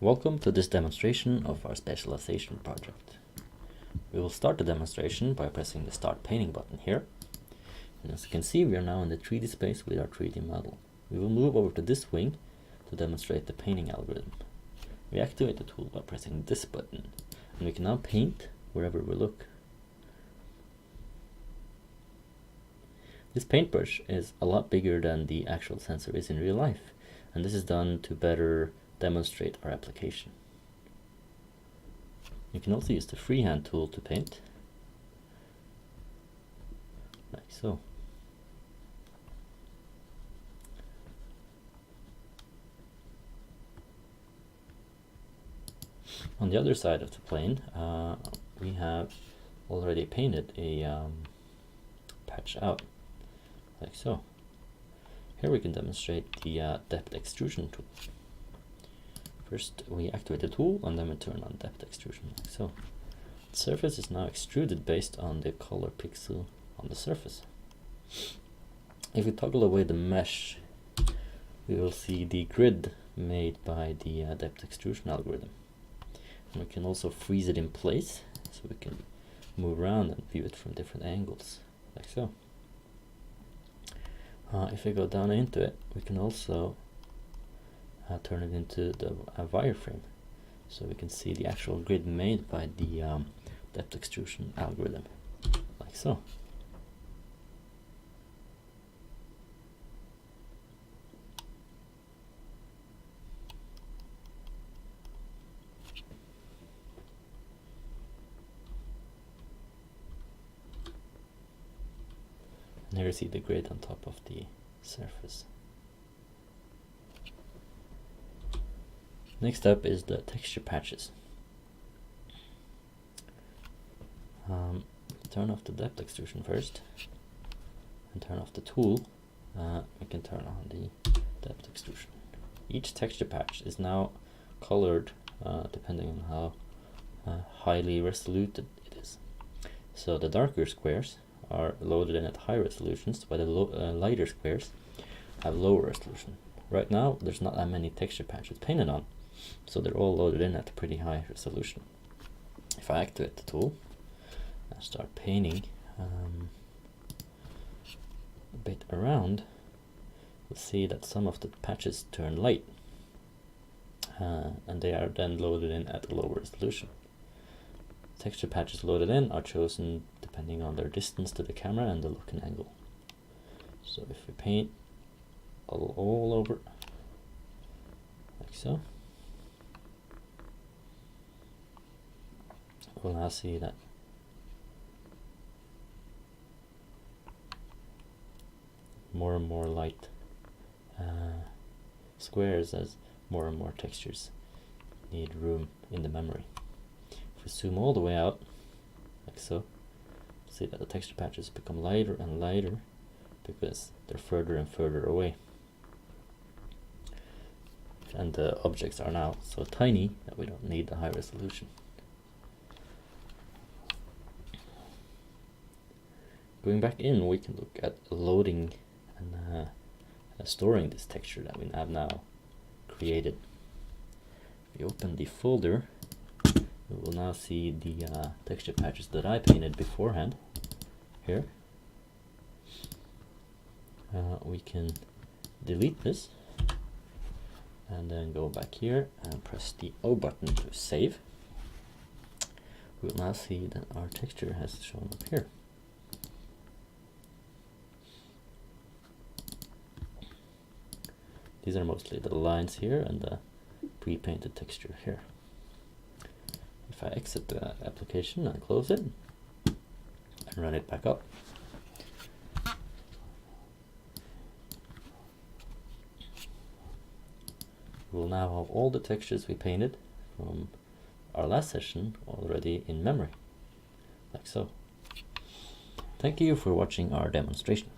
Welcome to this demonstration of our specialization project. We will start the demonstration by pressing the Start Painting button here. And as you can see, we are now in the 3D space with our 3D model. We will move over to this wing to demonstrate the painting algorithm. We activate the tool by pressing this button, and we can now paint wherever we look. This paintbrush is a lot bigger than the actual sensor is in real life, and this is done to better demonstrate our application. You can also use the freehand tool to paint, like so. On the other side of the plane, we have already painted a patch out, like so. Here we can demonstrate the depth extrusion tool. First we activate the tool and then we turn on depth extrusion, like so. The surface is now extruded based on the color pixel on the surface. If we toggle away the mesh, we will see the grid made by the depth extrusion algorithm. And we can also freeze it in place, so we can move around and view it from different angles, like so. If we go down into it, we can also turn it into the wireframe, so we can see the actual grid made by the depth extrusion algorithm, like so. And here you see the grid on top of the surface. Next up is the texture patches. Turn off the depth extrusion first and turn off the tool. We can turn on the depth extrusion. Each texture patch is now colored depending on how highly resoluted it is. So the darker squares are loaded in at high resolutions, while the lighter squares have lower resolution. Right now there's not that many texture patches painted on, so they're all loaded in at a pretty high resolution. If I activate the tool and start painting a bit around, we'll see that some of the patches turn light, and they are then loaded in at a lower resolution. Texture patches loaded in are chosen depending on their distance to the camera and the looking angle. So if we paint all over, like so, we'll now see that more and more light squares as more and more textures need room in the memory. If we zoom all the way out, like so, see that the texture patches become lighter and lighter because they're further and further away. And the objects are now so tiny that we don't need the high resolution. Going back in, we can look at loading and storing this texture that we have now created. If we open the folder, we will now see the texture patches that I painted beforehand. Here, we can delete this and then go back here and press the O button to save. We will now see that our texture has shown up here. These are mostly the lines here and the pre-painted texture here. If I exit the application and close it and run it back up, we will now have all the textures we painted from our last session already in memory, like so. Thank you for watching our demonstration.